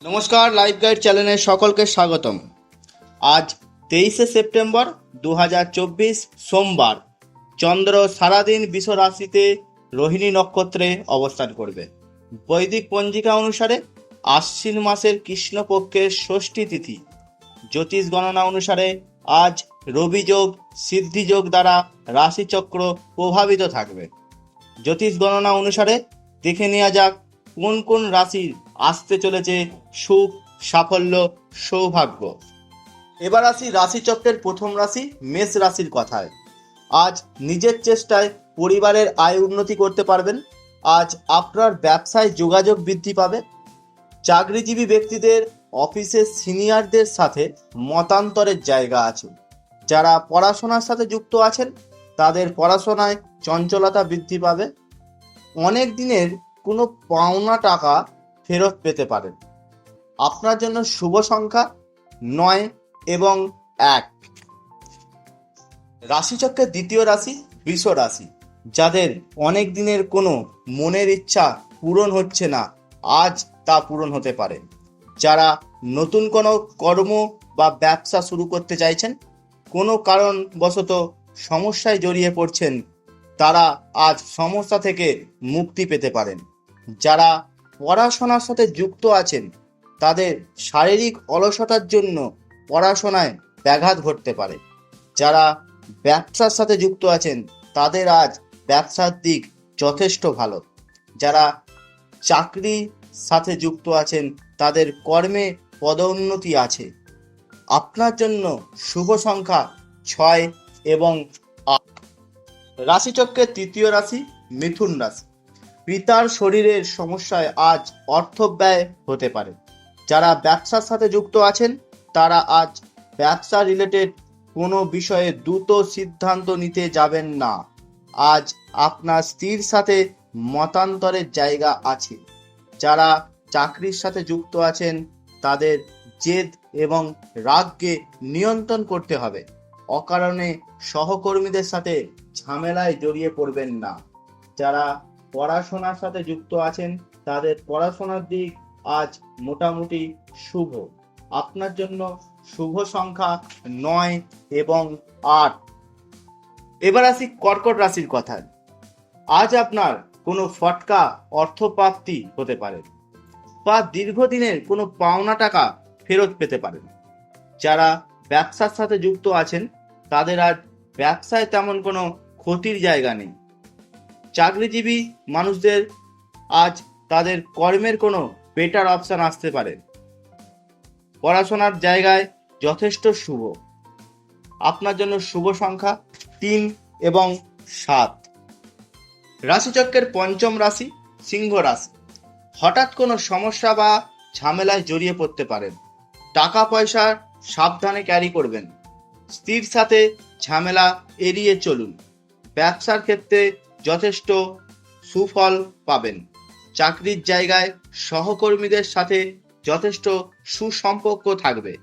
নমস্কার, life guide চ্যানেলে সকলকে স্বাগতম। আজ 23শে সেপ্টেম্বর 2024 সোমবার। চন্দ্র সারাদিন বৃষ রাশিতে রোহিণী নক্ষত্রে অবস্থান করবে। বৈদিক পঞ্জিকা অনুসারে আশ্বিন মাসের কৃষ্ণপক্ষের ষষ্ঠী তিথি। জ্যোতিষ গণনা অনুসারে আজ রবি যোগ সিদ্ধি যোগ দ্বারা রাশিচক্র প্রভাবিত থাকবে। জ্যোতিষ গণনা অনুসারে দেখে নেওয়া যাক কোন কোন রাশির আসতে চলেছে সুখ, সাফল্য, সৌভাগ্য। এবার আসি রাশিচক্রের প্রথম রাশি মেষ রাশির কথায়। আজ নিজের চেষ্টায় পরিবারের আয় উন্নতি করতে পারবেন। আজ আপনার ব্যবসায় যোগাযোগ বৃদ্ধি পাবে। চাকরিজীবী ব্যক্তিদের অফিসের সিনিয়রদের সাথে মতান্তরের জায়গা আছে। যারা পড়াশোনার সাথে যুক্ত আছেন তাদের পড়াশোনায় চঞ্চলতা বৃদ্ধি পাবে। অনেক দিনের কোনো পাওনা টাকা ফেরত পেতে পারেন। আপনার জন্য শুভ সংখ্যা 9 এবং 1। রাশিচক্রের দ্বিতীয় রাশি বৃষ রাশি। যাদের অনেক দিনের কোনো মনের ইচ্ছা পূরণ হচ্ছে না, আজ তা পূরণ হতে পারে। যারা নতুন কোনো কর্ম বা ব্যবসা শুরু করতে চাইছেন, কোনো কারণবশত সমস্যায় জড়িয়ে পড়ছেন, তারা আজ সমস্যা থেকে মুক্তি পেতে পারেন। যারা পড়াশোনার সাথে যুক্ত আছেন তাদের শারীরিক অলসতার জন্য পড়াশোনায় ব্যাঘাত ঘটতে পারে। যারা ব্যবসার সাথে যুক্ত আছেন তাদের আজ ব্যবসার দিক যথেষ্ট ভালো। যারা চাকরির সাথে যুক্ত আছেন তাদের কর্মে পদোন্নতি আছে। আপনার জন্য শুভ সংখ্যা 6 এবং 8। রাশিচক্রের তৃতীয় রাশি মিথুন রাশি। পিতার শরীরের সমস্যায় আজ অর্থ ব্যয় হতে পারে। যারা ব্যবসার সাথে যুক্ত আছেন তারা আজ ব্যবসা রিলেটেড কোনো বিষয়ে দ্রুত সিদ্ধান্ত নিতে যাবেন না। আজ আপনার স্ত্রীর সাথে মতান্তরের জায়গা আছে। যারা চাকরির সাথে যুক্ত আছেন তাদের জেদ এবং রাগকে নিয়ন্ত্রণ করতে হবে। অকারণে সহকর্মীদের সাথে ঝামেলায় জড়িয়ে পড়বেন না। যারা পড়াশোনার সাথে যুক্ত আছেন তাদের পড়াশোনার দিক আজ মোটামুটি শুভ। আপনার জন্য শুভ সংখ্যা 9 এবং 8। এবার আসি কর্কট রাশির কথায়। আজ আপনার কোনো ফটকা অর্থপ্রাপ্তি হতে পারে বা দীর্ঘদিনের কোনো পাওনা টাকা ফেরত পেতে পারেন। যারা ব্যবসার সাথে যুক্ত আছেন তাদের আজ ব্যবসায় তেমন কোনো ক্ষতির জায়গা নেই। চাকরিজীবী মানুষদের আজ তাদের কর্মের কোনো বেটার অপশন আসতে পারে। পড়াশোনার জায়গায় যথেষ্ট শুভ। আপনার জন্য শুভ সংখ্যা 3 এবং 7। রাশিচক্রের পঞ্চম রাশি সিংহ রাশি। হঠাৎ কোনো সমস্যা বা ঝামেলায় জড়িয়ে পড়তে পারেন। টাকা পয়সা সাবধানে ক্যারি করবেন। স্ত্রীর সাথে ঝামেলা এড়িয়ে চলুন। ব্যবসার ক্ষেত্রে যথেষ্ট সুফল পাবেন। চাকরির জায়গায় সহকর্মীদের সাথে যথেষ্ট সুসম্পর্ক থাকবে।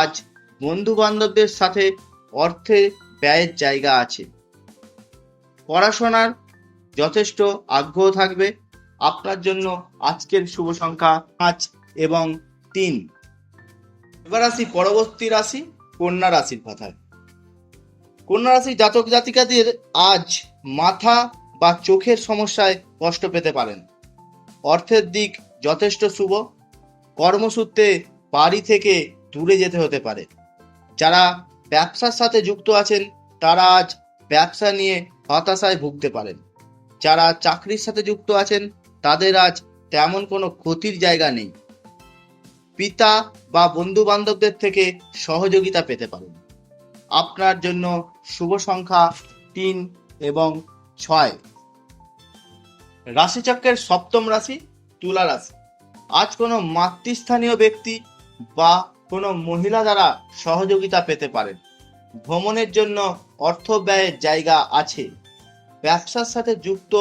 আজ বন্ধু বান্ধবদের সাথে অর্থের ব্যয়ের জায়গা আছে। পড়াশোনার যথেষ্ট আগ্রহ থাকবে। আপনার জন্য আজকের শুভ সংখ্যা 5 এবং 3। এবার আসি পরবর্তী রাশি কন্যা রাশির কথায়। কন্যা রাশির জাতক জাতিকাদের আজ মাথা বা চোখের সমস্যায় কষ্ট পেতে পারেন। অর্থের দিক যথেষ্ট শুভ। কর্মসূত্রে বাড়ি থেকে দূরে যেতে হতে পারে। যারা ব্যবসার সাথে যুক্ত আছেন তারা আজ ব্যবসা নিয়ে হতাশায় ভুগতে পারেন। যারা চাকরির সাথে যুক্ত আছেন তাদের আজ তেমন কোনো ক্ষতির জায়গা নেই। পিতা বা বন্ধু বান্ধবদের থেকে সহযোগিতা পেতে পারেন। আপনার জন্য শুভ সংখ্যা 3 এবং 6। রাশিচক্রের সপ্তম রাশি তুলা রাশি। আজ কোনো মাতৃস্থানীয় ব্যক্তি বা কোনো মহিলা দ্বারা সহযোগিতা পেতে পারেন। ভ্রমণের জন্য অর্থ ব্যয়ের জায়গা আছে। ব্যবসার সাথে যুক্ত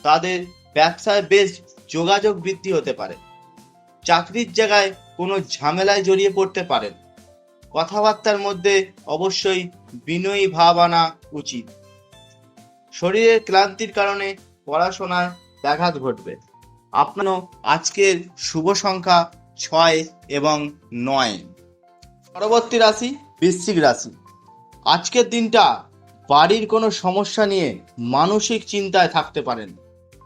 তাদের ব্যবসায় বেশ যোগাযোগ বৃদ্ধি হতে পারে। চাকরির জায়গায় কোনো ঝামেলায় জড়িয়ে পড়তে পারেন। কথাবার্তার মধ্যে অবশ্যই বিনয়ী ভাব আনা উচিত। শরীরের ক্লান্তির কারণে পড়াশোনায় ব্যাঘাত ঘটবে। আপনারও আজকের শুভ সংখ্যা 6 এবং 9। পরবর্তী রাশি বৃশ্চিক রাশি। আজকের দিনটা বাড়ির কোনো সমস্যা নিয়ে মানসিক চিন্তায় থাকতে পারেন।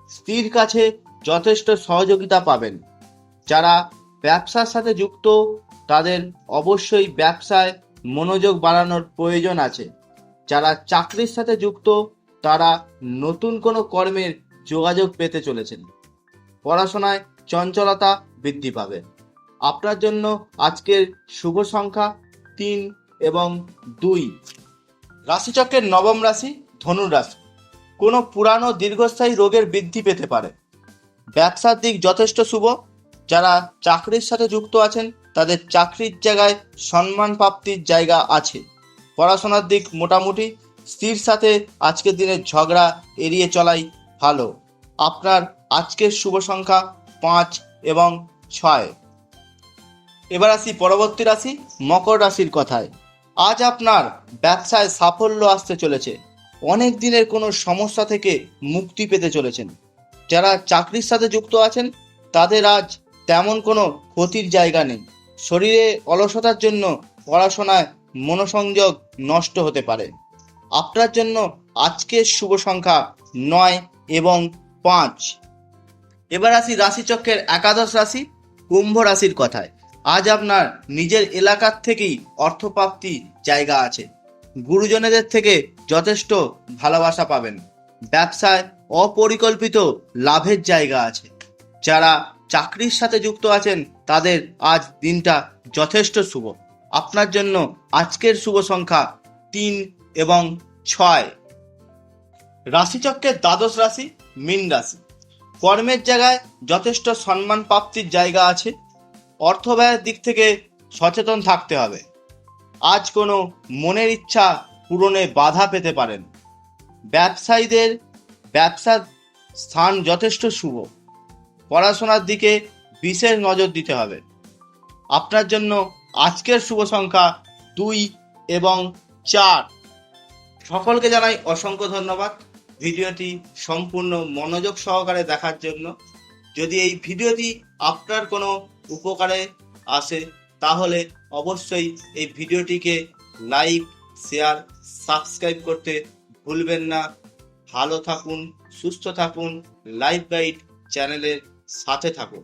স্ত্রীর কাছে যথেষ্ট সহযোগিতা পাবেন। যারা ব্যবসার সাথে যুক্ত তাদের অবশ্যই ব্যবসায় মনোযোগ বাড়ানোর প্রয়োজন আছে। যারা চাকরির সাথে যুক্ত তারা নতুন কোনো কর্মের যোগাযোগ পেতে চলেছেন। পড়াশোনায় চঞ্চলতা বৃদ্ধি পাবে। আপনার জন্য আজকের শুভ সংখ্যা 3 এবং 2। রাশিচক্রের নবম রাশি ধনু রাশি। কোনো পুরানো দীর্ঘস্থায়ী রোগের বৃদ্ধি পেতে পারে। ব্যবসার দিক যথেষ্ট শুভ। যারা চাকরির সাথে যুক্ত আছেন তাদের চাকরির জায়গায় সম্মান প্রাপ্তির জায়গা আছে। পড়াশোনার দিক মোটামুটি। স্ত্রীর সাথে আজকের দিনের ঝগড়া এড়িয়ে চলাই ভালো। আপনার আজকের শুভ সংখ্যা 5 এবং 6। এবার আসি পরবর্তী রাশি মকর রাশির কথায়। আজ আপনার ব্যবসায় সাফল্য আসতে চলেছে। অনেক দিনের কোনো সমস্যা থেকে মুক্তি পেতে চলেছেন। যারা চাকরির সাথে যুক্ত আছেন তাদের আজ তেমন কোনো ক্ষতির জায়গা নেই। শরীরে অলসতার জন্য পড়াশোনায় মনোসংযোগ নষ্ট হতে পারে। আপনার জন্য আজকের শুভ সংখ্যা 9 এবং 5। এবার আসি রাশিচক্রের একাদশ রাশি কুম্ভ রাশির কথায়। আজ আপনার নিজের এলাকার থেকেই অর্থপ্রাপ্তি জায়গা আছে। গুরুজনেদের থেকে যথেষ্ট ভালোবাসা পাবেন। ব্যবসায় অপরিকল্পিত লাভের জায়গা আছে। যারা চাকরির সাথে যুক্ত আছেন তাদের আজ দিনটা যথেষ্ট শুভ। আপনার জন্য আজকের শুভ সংখ্যা 3 এবং 6। রাশিচক্রের দ্বাদশ রাশি মীন রাশি। কর্মের জায়গায় যথেষ্ট সম্মান প্রাপ্তির জায়গা আছে। অর্থ ব্যয়ের দিক থেকে সচেতন থাকতে হবে। আজ কোনো মনের ইচ্ছা পূরণে বাধা পেতে পারেন। ব্যবসায়ীদের ব্যবসার স্থান যথেষ্ট শুভ। পড়াশোনার দিকে বিশেষ নজর দিতে হবে। আপনার জন্য আজকের শুভ সংখ্যা 2 এবং 4। সকলকে জানাই অসংখ্য ধন্যবাদ ভিডিওটি সম্পূর্ণ মনোযোগ সহকারে দেখার জন্য। যদি এই ভিডিওটি আপনার কোনো উপকারে আসে তাহলে অবশ্যই এই ভিডিওটিকে লাইক, শেয়ার, সাবস্ক্রাইব করতে ভুলবেন না। ভালো থাকুন, সুস্থ থাকুন, লাইফ গাইড চ্যানেলের সাথে থাকুন।